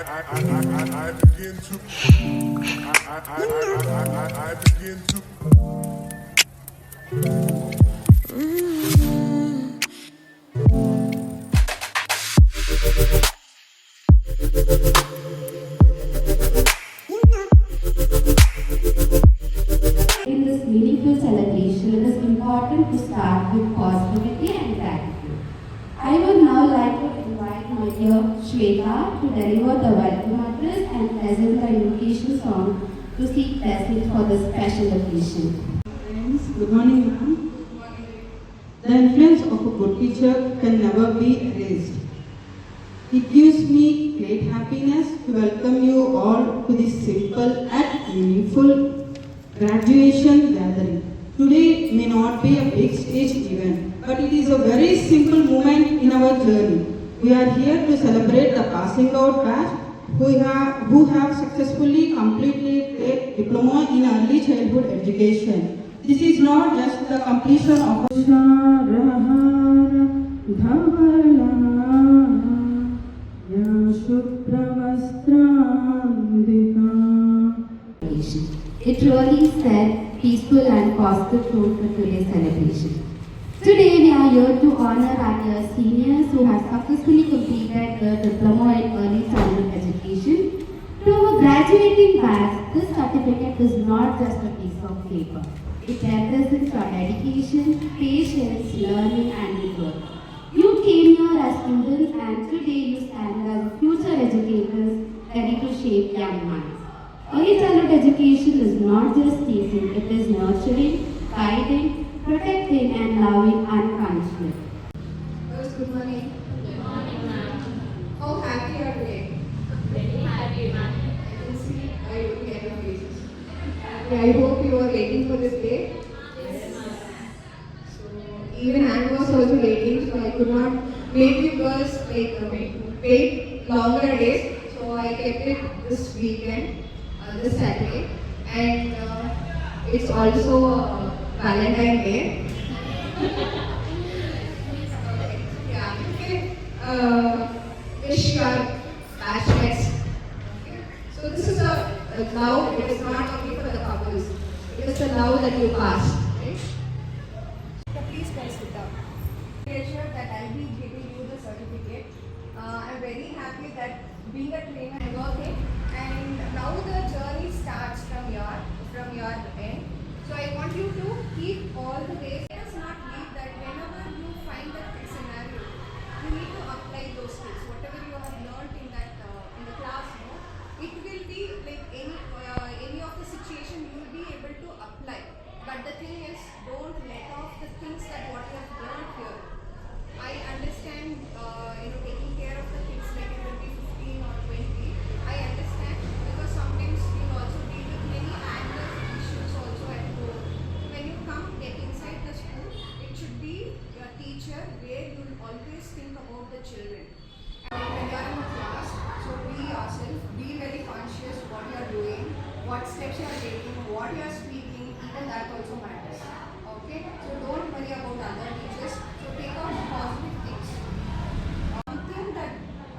In this meaningful celebration, it is important to start with positivity and gratitude. I would now like to invite my dear Shweta to deliver the welcome address and present the invocation song to seek blessings for this special occasion. Friends, good morning, ma'am. The influence of a good teacher can never be erased. It gives me great happiness to welcome you all to this simple and meaningful graduation gathering. Today may not be a big stage event, but it is a very simple moment in our journey. We are here to celebrate the passing out batch who have successfully completed their diploma in early childhood education. This is not just the completion of a It really set peaceful and positive tone for today's celebration. Today we are here to honor our dear seniors who have successfully completed their diploma in early childhood education. To our graduating batch, this certificate is not just a piece of paper. It represents your dedication, patience, learning and good work. You came here as students and today you stand as future educators ready to shape young minds. Early childhood education is not just teaching, it is nurturing, guiding, protecting and loving unconditionally. Girls, good morning. Good morning, ma'am. How happy are you today? Very happy, ma'am. I can see by looking at your faces. I hope you are waiting for this day. Yes, ma'am. So even I was also waiting, so I could not make you girls wait longer days. So I kept it this weekend, this Saturday, and it's also Valentine's Day. Yeah, okay. Wish your batchmates. Okay. So this is a love. It is not only for the couples. It is a love that you pass. Right? So please guys sit down. Pleasure that I'll be giving you the certificate. I'm very happy that being a trainer I got it, and now the journey starts from your end. So I want you to keep all the ways. Let us not leave that whenever you find that scenario, you need to apply those skills. Whatever you have learned in that in the class, it will be like any of the situation you will be able to apply. But the thing is, don't let off the things that what you have learned here. I understand, taking care of the kids like it will be 15 or 20. I understand because sometimes you also deal with many anger issues also at home. When you come get inside the school, it should be your teacher where you will always think about the children. And when you are in the class, so be yourself, be very conscious what you are doing, what steps you are taking, what you are speaking, even that also matters. Okay? So don't worry about other teachers. So take out the positive things. Something that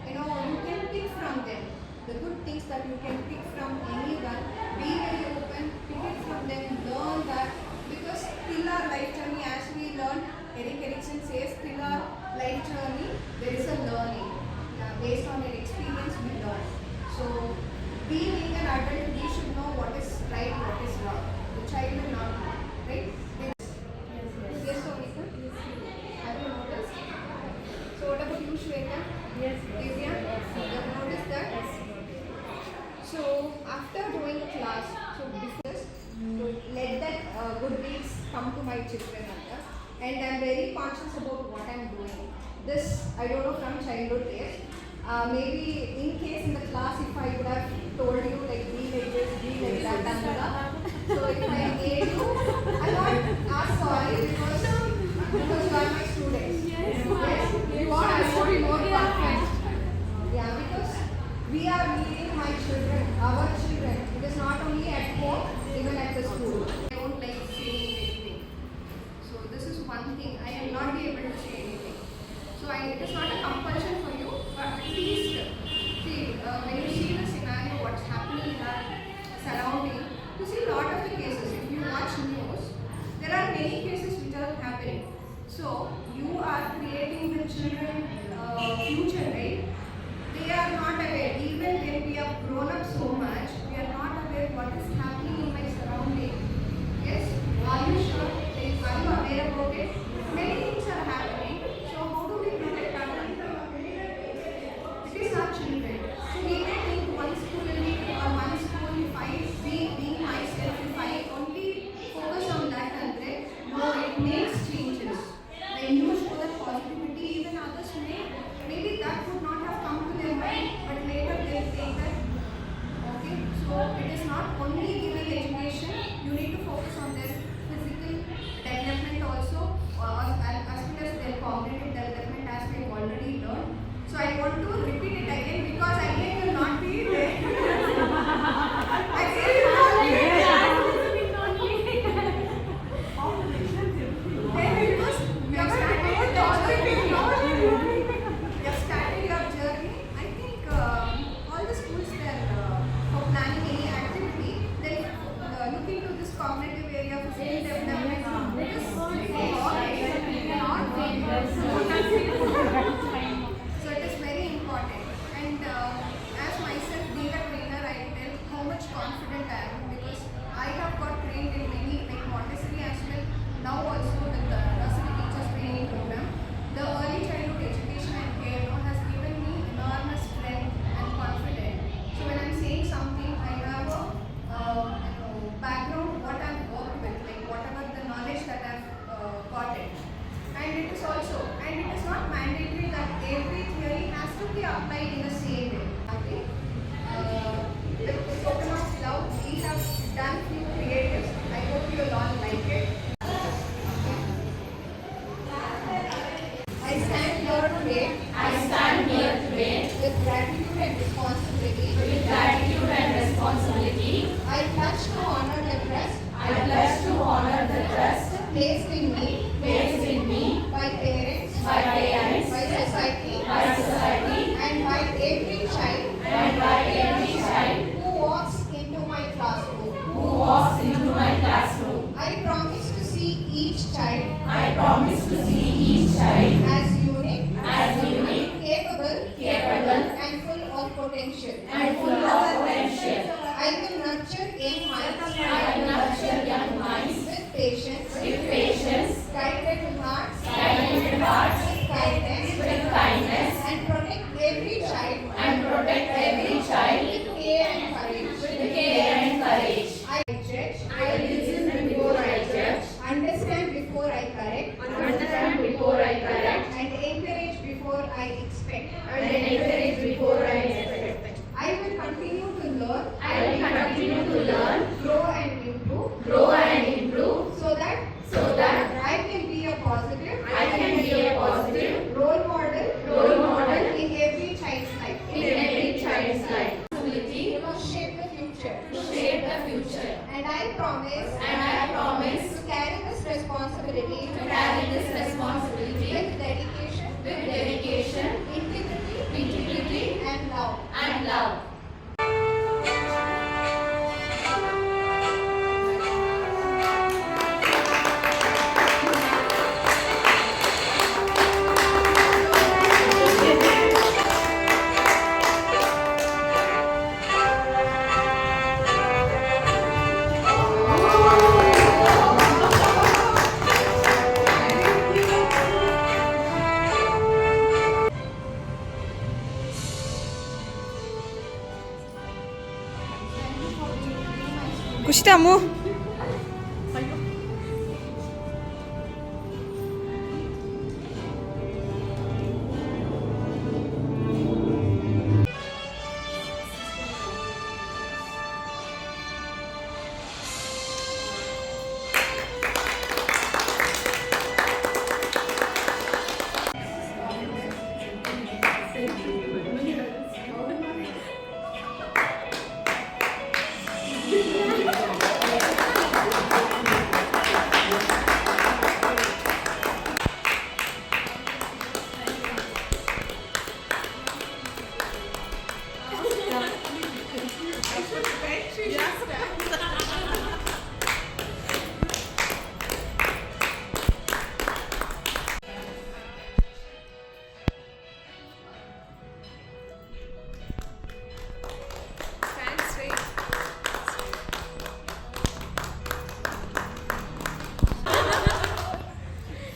you can pick from them. The good things that you can pick from anyone. Be very open, pick it from them, learn that. Because till our life journey, as we learn, Erik Erikson says, till our life journey, there is a learning. Based on your experience, we learn. So, being an adult, we should know what is right, what is wrong. The child will not know, right? Yes, so Vika? Have you noticed? So, what about you, Shweta? Yes, Divya? You have noticed that? So, after doing a class, so before this, so let that good deeds come to my children, and I'm very conscious about what I'm doing. This, I don't know, from childhood days. Maybe in case in the class, if I would have told you like be like this, be like that, so if I made you, I'm not ask sorry because you are my students. Yes, you want us to be more perfect. Yeah, because we are leading my children, our children. It is not only at home, even at the school. I don't like saying anything. So this is one thing I will not be able to say anything. So it is not a compulsion for you, but at least see when you ಖುಷಿ ಅಮ್ಮು.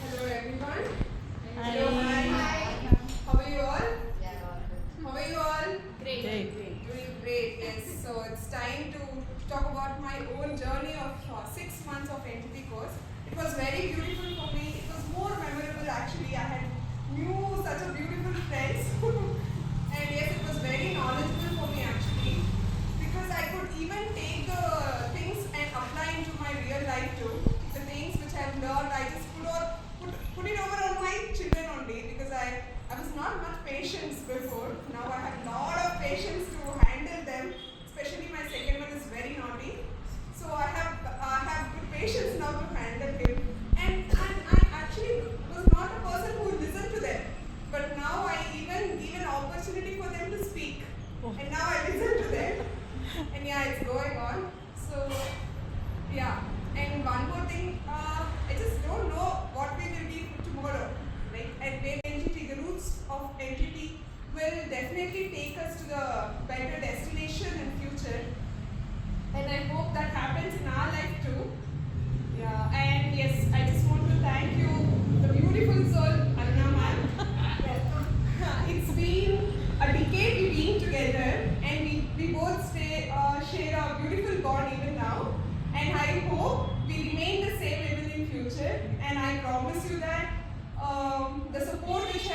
Hello everyone. Hello, hi. How are you all? How are you all? Great. Doing great, yes. So it's time to talk about my own journey of 6 months of entity course. It was very beautiful for me. It was more memorable actually. I had knew such a beautiful friends. And yes, it was very knowledgeable for me actually. Because I could even take the things and apply into my real life too. The things which I've learned, I just put it over on my children only because I was not much patience before. Now I have lot of patience to handle them. Especially my second one is very naughty. So I have good patience now to handle him. And I actually was not a person who would listen to them. But now I even give an opportunity for them to speak. And now I listen to them. And yeah, it's going on. So yeah. And one more thing, I just don't know what we will be tomorrow. Like at Wave Entity, the roots of entity will definitely take us to the better destination in future. And I hope that happens in our life too. Yeah. And yes, I just want to thank you, the beautiful soul, Aruna ma'am. It's been a decade we've been together, and we both share a beautiful bond even now. And I hope we remain the same even in future. And I promise you that the support which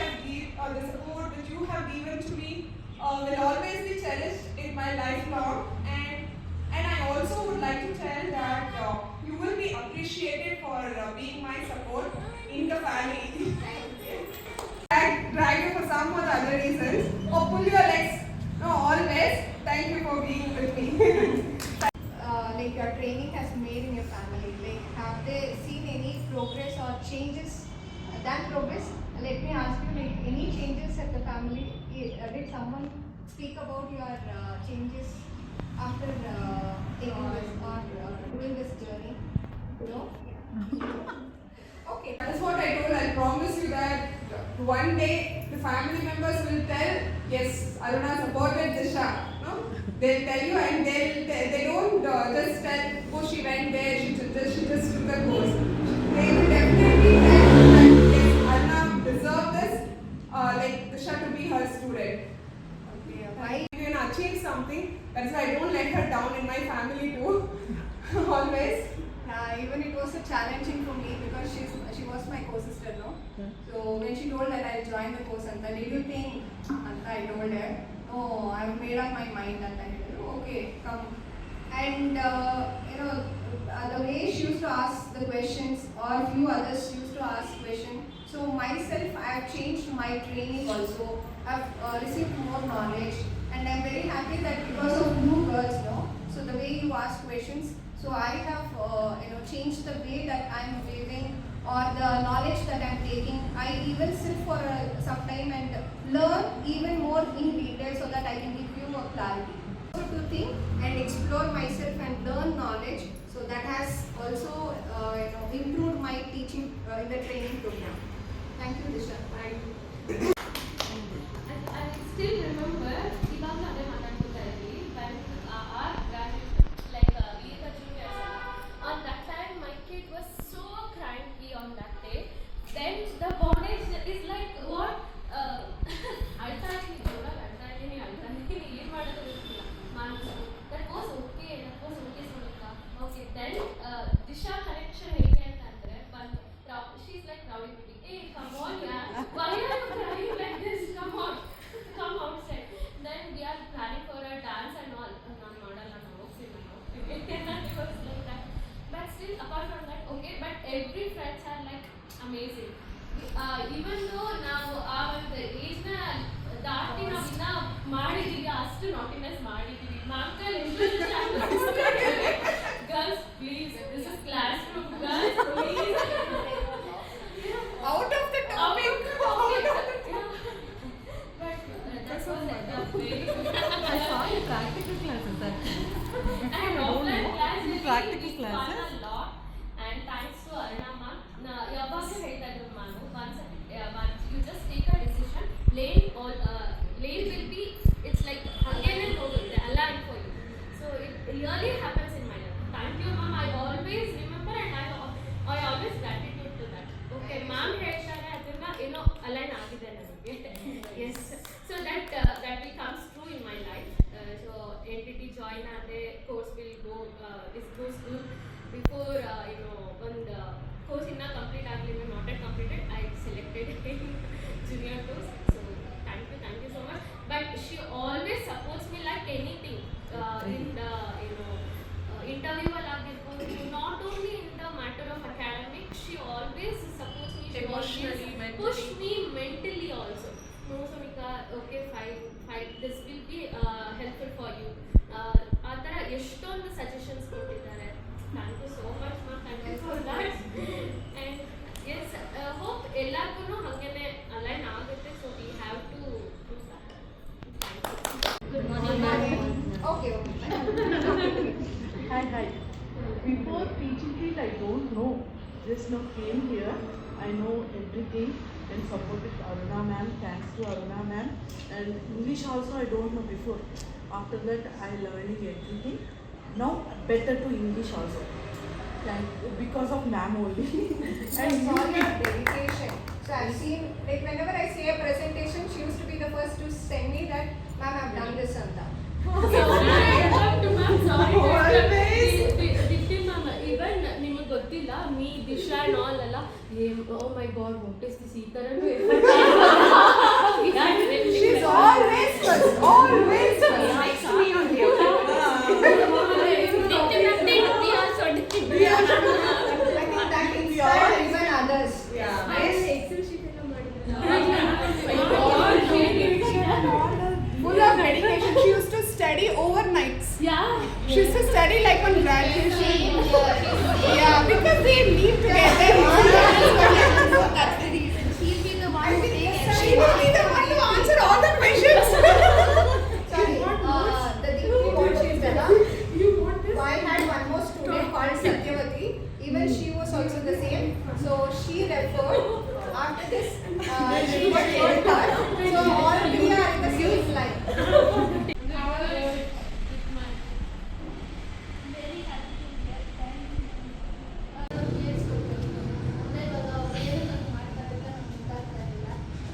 you have given to me will always be cherished in my lifelong. And I also would like to tell that you will be appreciated for being my support in the family. Drag you for some or the other reasons, or pull your legs. No, always. Thank you for being with me. Like your training has made in your family? Like, have they seen any progress or changes? That progress, let me ask you, like any changes at the family? Did someone speak about your changes after taking this or doing this journey? No? Okay. That is what I told. I promise you that one day the family members will tell, yes, Aruna supported Disha. No? They'll tell you, and they don't just tell, oh, she went there, she just took the course. They will definitely tell that yes, Aruna deserved this, like Disha to be her student. Okay. Why? If you can achieve something, that's why I don't let her down in my family too. Always. Even it was a challenging for me because she was my co-sister, no? So when she told that I'll join the course, Anta, did you think? Anta, I told her, no, I've made up my mind. Anta, I told her, okay, come. And the way she used to ask the questions, or few others used to ask questions. So myself, I have changed my training also. I've received more knowledge, and I'm very happy that because of you girls, no? So the way you ask questions. So I have changed the way that I'm living or the knowledge that I'm taking. I even sit for some time and learn even more in detail so that I can give you a clarity. So to think and explore myself and learn knowledge. So that has also improved my teaching in the training program. Thank you, Disha. Thank you. I still remember ಇವಾಗಲೂ ಅದೇ ಮಾತಾಡ್ಕೊತಾ ಇದ್ವಿ when our graduation like we the juniors on that time my kid was so cranky on that day. Then the bondage is like what ಅಳ್ತಾ ಇದ್ದೀನಿ ಜೋರಾಗಿ ಅಳ್ತಾ ಇದ್ದೀನಿ ಏನು ಮಾಡೋದು ಗೊತ್ತಿಲ್ಲ ಮನಸ್ಸು that was okay Sonika. amazing. Even though ನಾವು ಆ ಒಂದು ಏಜ್ನ ದಾಟಿ ನಾವು ಇನ್ನ ಮಾಡಿದೀವಿ ಅಷ್ಟು ನಾಟಿನೆಸ್ ಮಾಡಿದೀವಿ ಮಕ್ಕಳು girls please this is class room girls please Out of the topic. But that was a very I saw your practical classes that and offline class really Practical we classes? fun a lot and thanks to Aruna ma'am ಯಾವಾಗಲೂ ಹೇಳ್ತಾ ಇದ್ರು ನಾನು once you just take a decision lane will be it's like hangene ಹೋಗುತ್ತೆ align for you so it really happens in my life thank you ma'am I always remember and I always gratitude to that okay ma'am ಹೇಳ್ತಾರೆ ಅದನ್ನ ಏನೋ align ಆಗಿದೆ ನನಗೆ yes so that will comes true in my life so entity join ಆದ್ರೆ course will go is goes good before ಒಂದು course ಇನ್ನ complete ಆಗಲಿಲ್ಲ not yet completed I selected junior course so thank you so much but she always supports me like anything in the interview ಆಗಿರ್ಬೋದು not only in the matter of academic she always supports me she Emotionally, always mentally. push me mentally also no Sonika okay fight this will be helpful for you ಆ ಥರ ಎಷ್ಟೊಂದು suggestions ಕೊಟ್ಟಿದ್ದಾರೆ thank you so much ma'am thank you for that and as hope ಎಲ್ಲರಿಗೂ ಹಾಗೇನೆ align ಆಗುತ್ತೆ so we have to good morning Okay. Hi. Before teaching it, I don't know. Just now came here. I know everything and supported Aruna ma'am. Thanks to Aruna ma'am. And English also I don't know before. After that, I learning everything. Now better to English also. Because of ma'am only. I saw your dedication. So I've seen, like whenever I say a presentation, she used to be the first to send me that, ma'am, I've done this and that. ಇವನ್ ನಿಮಗೆ ಗೊತ್ತಿಲ್ಲ me Disha and all ಅಲ್ಲ ಓ ಮೈ god what is this ಈ ಥರನೂ She's always first, always first. likes me on the I think that inspires even others. Full of dedication. She used to study overnights. She used to study like on graduation. Yeah, because they live together. That's the reason. She'll be the one who takes She will be the one to answer all the questions. Sorry, The thing what she's done. So I had one more student called Satyavati. Even she was also the same. So she referred. After this, she was referred. So all we are in the same line.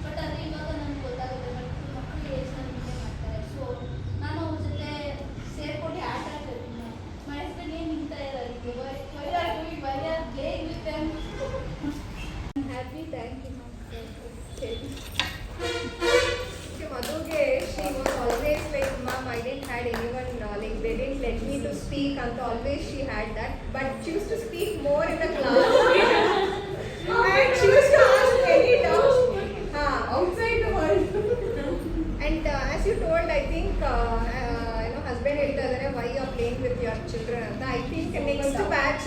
But ಅದು ಇವಾಗ ನನಗೆ ಗೊತ್ತಾಗುತ್ತೆ but ಮಕ್ಕಳು age ನನಗೆ ಮಾಡ್ತಾರೆ so ನಾನು ಅವ್ರ ಜೊತೆ ಸೇರ್ಕೊಂಡು ಆಟ ಆಡ್ತಿರ್ತೀನಿ ಮೈ ಹಸ್ಬೆಂಡ್ ಏನು ನಿಂತಾ ಇರೋದಕ್ಕೆ why are doing why are playing with them happy thank you Madhuge, she was always like, ma'am, I didn't had anyone, like they didn't let me to speak, and always she had that. But she used to speak more in the class. And she used to ask any doubt outside the world. And as you told, I think, husband ಹೇಳ್ತಾರೆ why you are playing with your children. I think next batch,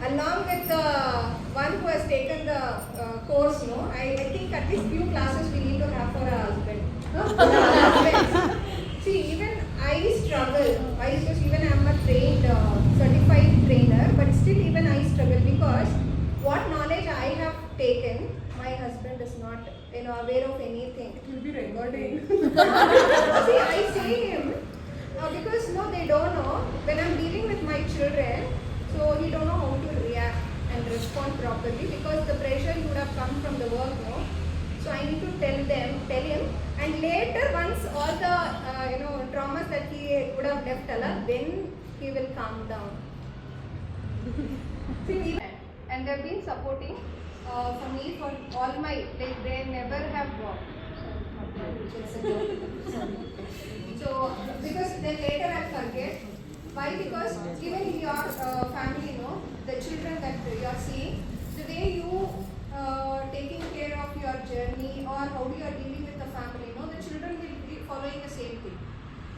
along with the one who has taken the course, I think at least few classes we need to have for our husband. See, even I struggle. Because even I am a trained, certified trainer, but still even I struggle because what knowledge I have taken, my husband is not, aware of anything. It will be recording. See, I say him because they don't know when I'm dealing with my children. So he don't know how to react and respond properly because the pressure would have come from the work, So I need to tell him, and later once all the traumas that he would have left, then he will calm down. And they've been supporting for me for all my, like they never have. So because then later I'll forget. Why? Because even in your family, the children that you are seeing, the way you taking care of your journey or how you are dealing with the family. No, the children will be following the same thing,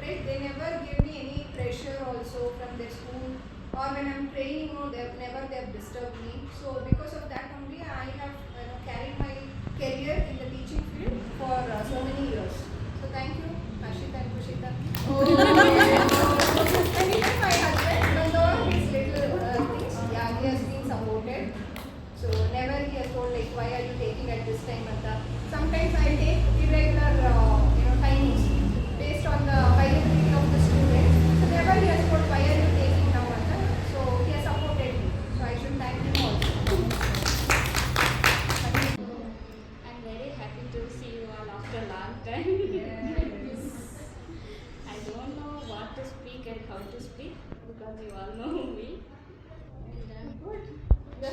right? They never give me any pressure also from their school, or when I'm training, no, they've disturbed me. So because of that only, I have carried my career in the teaching field for so many years. So thank you, Ashita and Kushita. And even my husband, even though his little things, yeah, he has been supported. So never he has told like, why are you taking at this time, Anta? Sometimes I take irregular, timings based on the availability of the students. So never he has told, why are you taking now, Anta? So he has supported me. So I should thank him also. I'm very happy to see you all after a long time. I don't know what to speak and how to speak because you all know me. And I'm good. I'm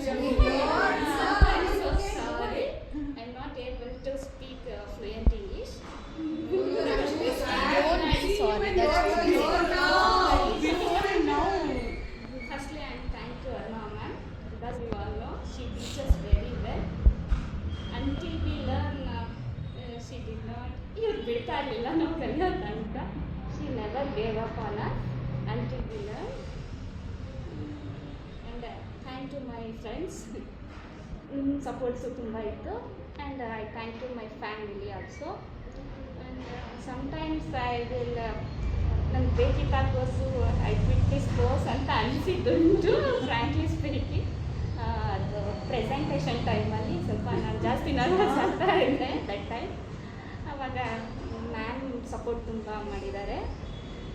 so sorry. I'm not able to speak fluent English. Firstly, I'm thank to Aruna ma'am because you all know she teaches very well. Until we learn, she did not. ಇವ್ರು ಬಿಡ್ತಾ ಇರಲಿಲ್ಲ ನಾವು ಕಲಿಯೋ ತನಕ. She never gave up on us until we learn. And thank to my friends. Supports ತುಂಬ ಇತ್ತು. And I thank to my family also. And sometimes I will ನಂಗೆ ಬೇಕಿದ್ದ course I quit this course ಅಂತ ಅನಿಸಿದ್ದುಂಟು frankly speaking. ಅದು presentation ಟೈಮಲ್ಲಿ ಸ್ವಲ್ಪ ನಾನು ಜಾಸ್ತಿ ನರ್ವಸ್ ಆಗ್ತಾ ಇದ್ದೆ ದಟ್ ಟೈಮ್. ಆವಾಗ ಮ್ಯಾಮ್ ಸಪೋರ್ಟ್ ತುಂಬ ಮಾಡಿದ್ದಾರೆ.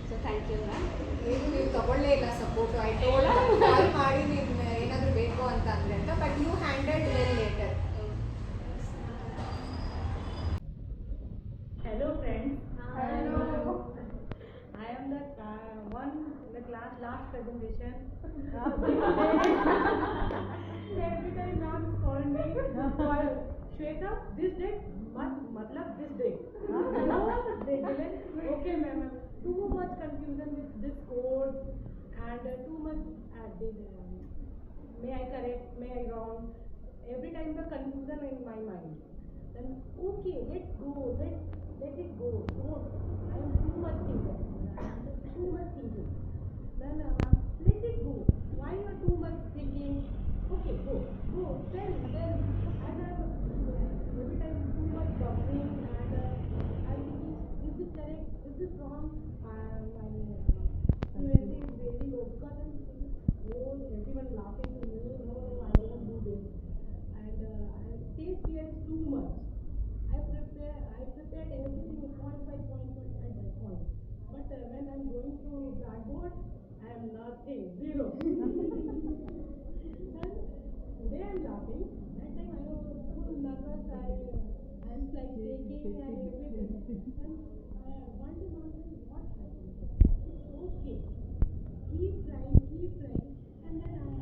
So thank you ma'am. ಏನು ನೀವು ತಗೊಳ್ಳೇ ಇಲ್ಲ ಸಪೋರ್ಟ್. ಐ ಟೋಲ್ಡ್ ಕಾಲ್ ಮಾಡಿ ನೀವು ಏನಾದರೂ ಬೇಕು ಅಂತ ಅಂದರೆ ಅಂತ, but you handled well later. Hello friends. Hello. I am the one in the class last presentation. Every time ma'am called me, call Shweta, this date, matlab this date. No, they given, okay ma'am, too much confusion with this code and too much may I correct, may I wrong. Every time the confusion in my mind. Then okay, let's go, let it go. Don't. I am too much thinking. Then let it go. Why you are too much thinking? Okay, go. Tell. And every time too much buffering and I'm thinking, is this correct? Is this wrong? My fluency is very low because I'm thinking, oh, everyone laughing to me. No, I don't do this. And I stage fear too much. I prepared everything point by point. But when I'm going to blackboard, I am nothing, zero. And today I'm laughing. That time I was full nervous. I'm like shaking and everything. And I wonder what happened. Okay, keep trying. And then I'm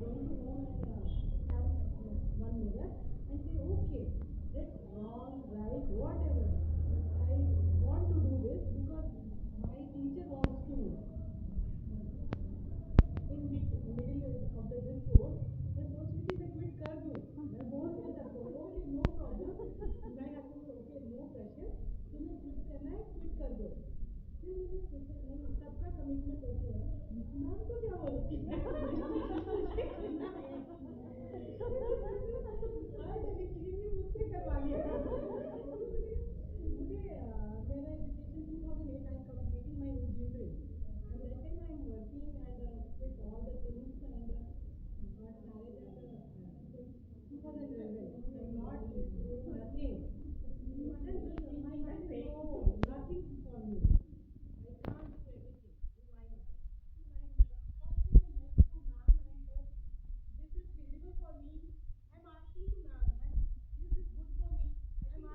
going to home and have one mirror and say, okay, that's wrong, right, whatever. I want to do this because my teacher wants to. In middle of this course, the coach is a quit kar do. The boss is a okay, no problem. And I have to say, okay, no pressure. तुम्हें quit करना है, quit कर दो. फिर मुझे सबका commitment okay है. नाम तो क्या बोलती है? मुझसे करवा लिया. मुझे मेरा education 2008 I am completing my engineering. And that time I am working and with all the things and got married at 2011. I am not doing nothing. And then my mind is no, nothing for me. I can't do anything in my mind. First thing I met to ma'am and this is feasible for me. I'm asking to ma'am, and is this good for me? I'm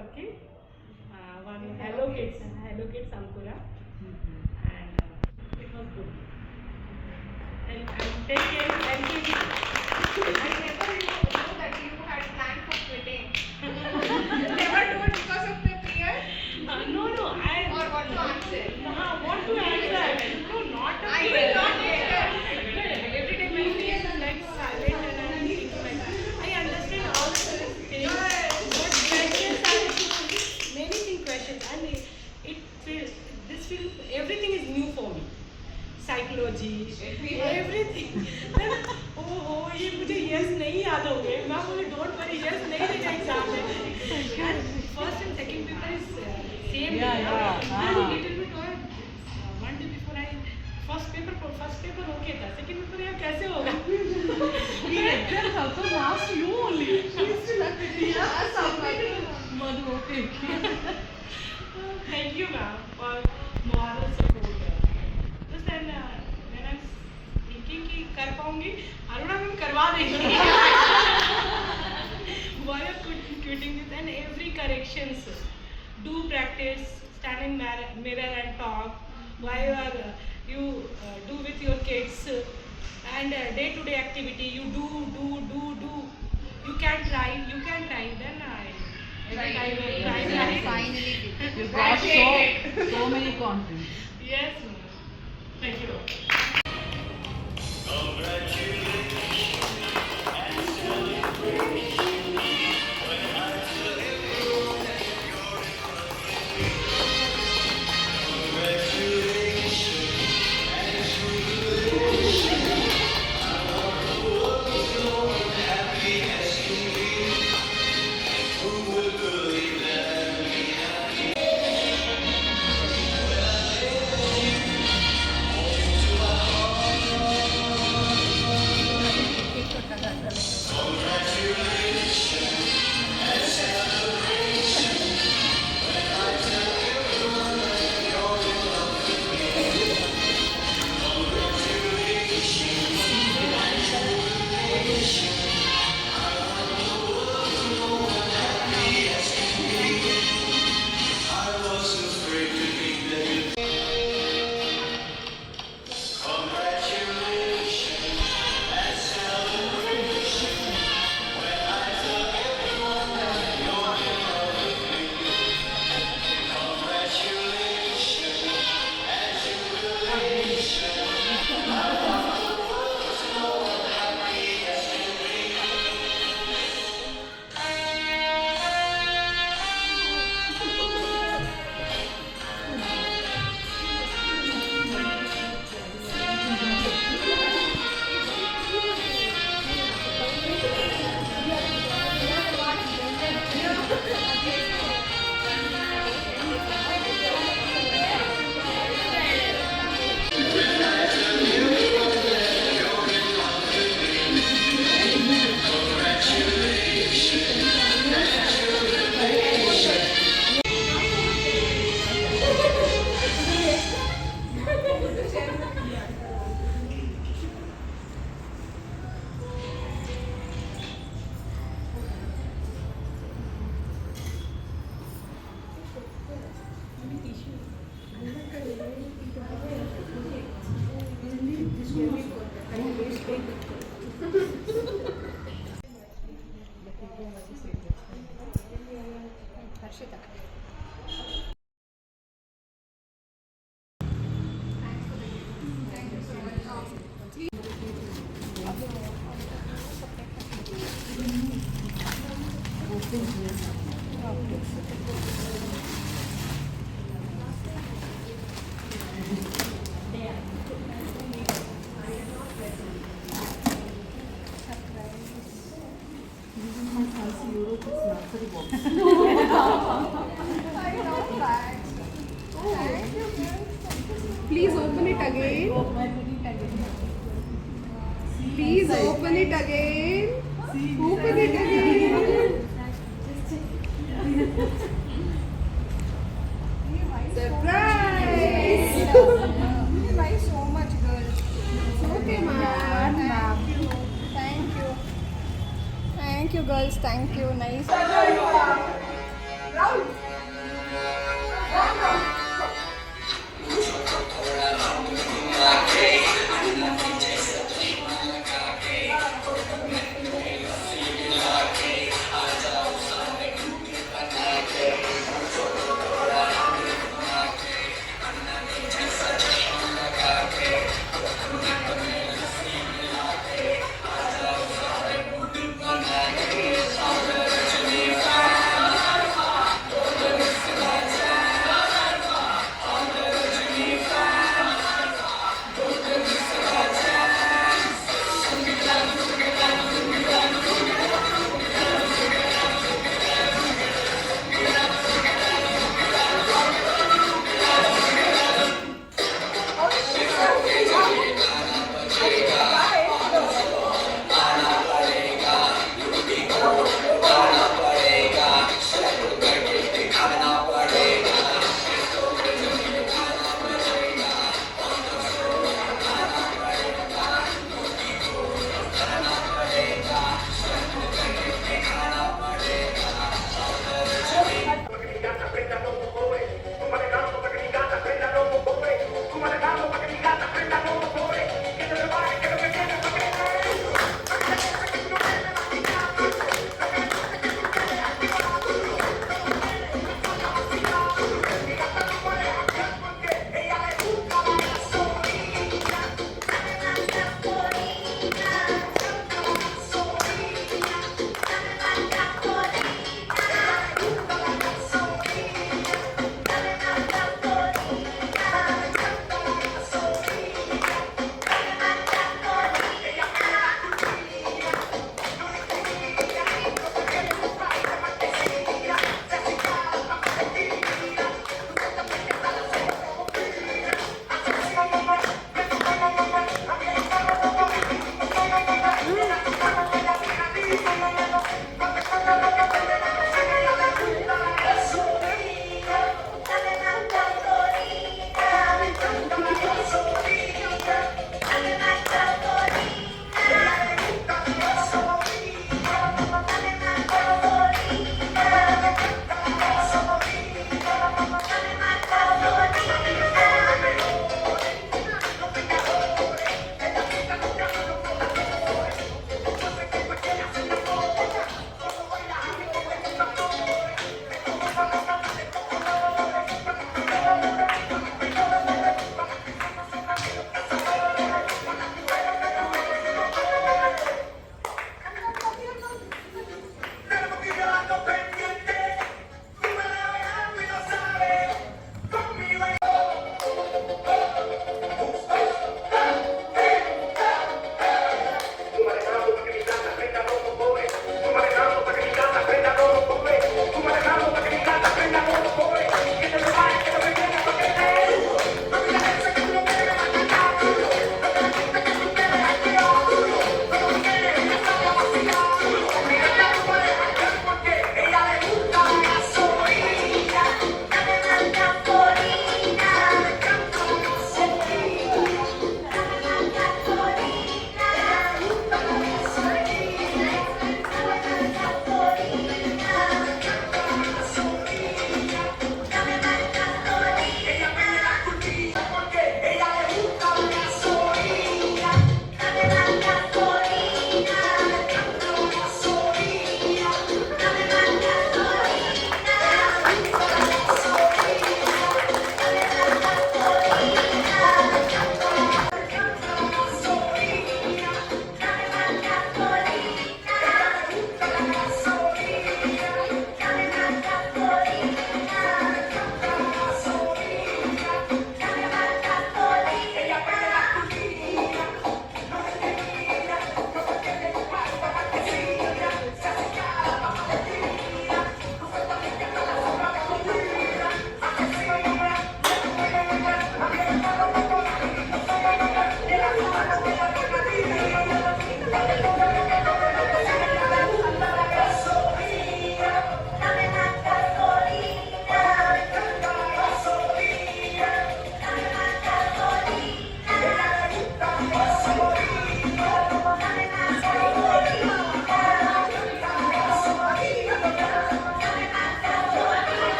working. One Hello Kids Ankura, and it was good. And take care, and keep it. I never know that you had planned for quitting. Never told because of the fear No, I or what to answer. want to answer. No, not a I fear. will not later. Every time my face is like silent and I'm thinking like, I understand all the things, but questions are many things questions, and it feels, this feels, everything is new for me. Psychology, everything. Oh, ये मुझे yes नहीं याद होंगे. मैं बोली don't worry, yes नहीं देगा exam में. And first and second paper is same day. And little bit और one day before I first paper okay था. Second paper यार कैसे होगा? Exams also last you only. Madhu, okay. Thank you, ma'am, for moral support. Just then, when I'm thinking कि कर पाऊंगी, Aruna ma'am करवा देंगी. Why are quitting this? And every corrections, do practice, stand in mirror and talk. Why you do with your kids, and day-to-day activity you do. You can try. Then I will try. Finally. You got so many confidence. Yes, ma'am. Thank you. Please open it again. Please open it again. Open it again. Surprise! You buy so much, girl. Okay, ma'am. Thank you, girls. Thank you. Nice. Down. Down, down.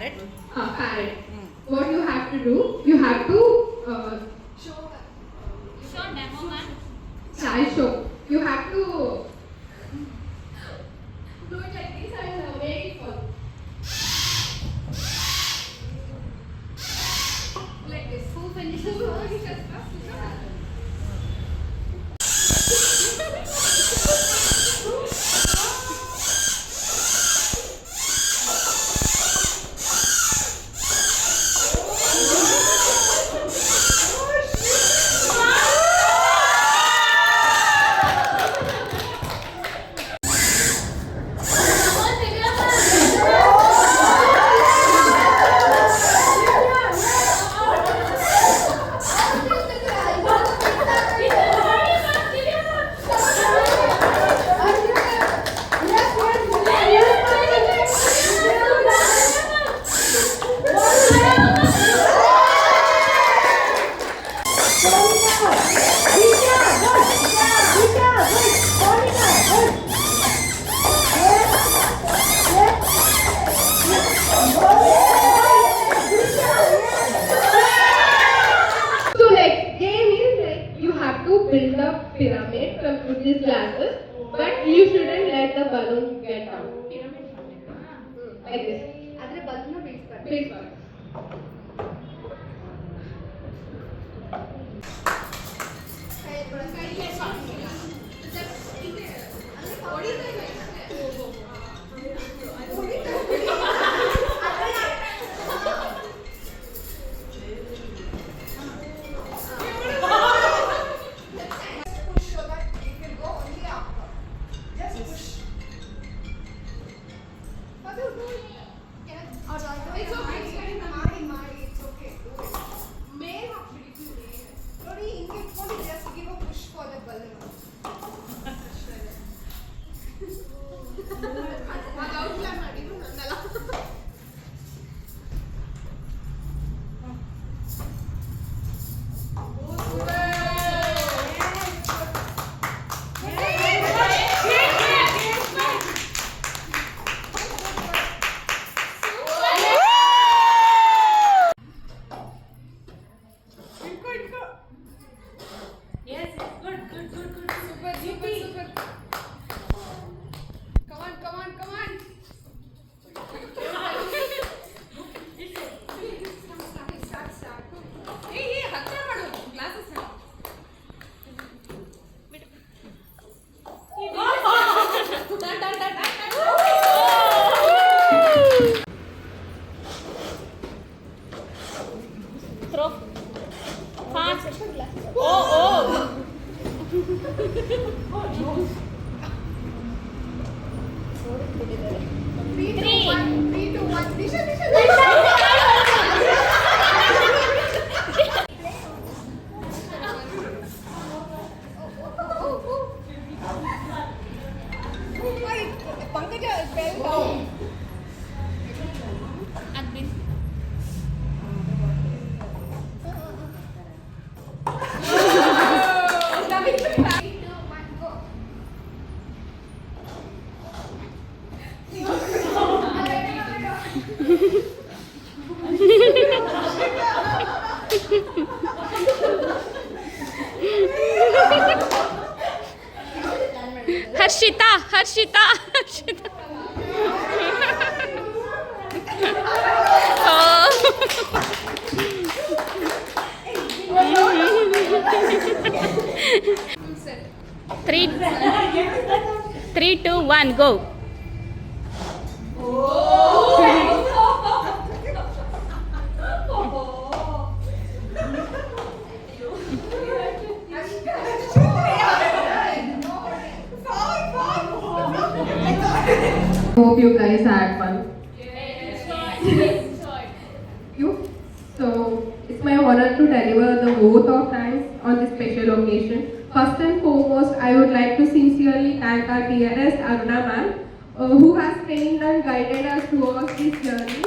parrot. Parrot. What you have to do, you have to Show demo man. show. You have to do it like this and make it fall. Like this. Who finishes first? So next game is like you have to build a pyramid from these glasses, but you shouldn't let the balloon get down. Like this. ಆದ್ರೆ balloon ಬೀಳ್ಸ್ಬಾರ್ದು. Please. Push so that it will go only after. Just push. Madhu, do it. It's okay. It's okay. Do it. May not be ನೋಡಿ ಹಿಂಗೆ ಇಟ್ಕೊಂಡು just give a push for the balloon. ಅದು outline ಮಾಡಿದ್ರು ನಂದಲ್ಲ. Come on. Start. Hey, ಹತ್ರ ಮಾಡು. Glasses ಹಾಕು. Throw. Fast. Oh. 3, 2, 1. Disha. Pankaj fell down. Admin. Harshita. Three, 2, 1, go. Hope you guys had fun. So it's my honor to deliver the vote of thanks on this special occasion. First and foremost, I would like to sincerely thank our dearest Aruna ma'am, who has trained and guided us towards this journey.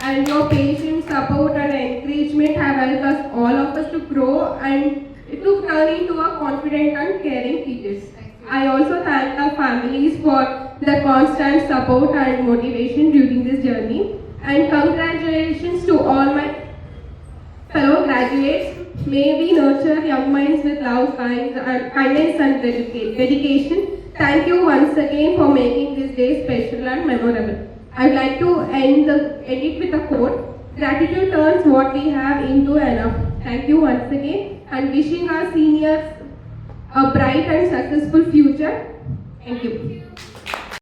And your patience, support and encouragement have helped us, all of us, to grow and to turn into a confident and caring teachers. I also thank our families for their constant support and motivation during this journey. And congratulations to all my fellow graduates. May we nurture young minds with love, kindness and dedication. Thank you once again for making this day special and memorable. I would like to end it with a quote. Gratitude turns what we have into enough. Thank you once again and wishing our seniors a bright and successful future. Thank you.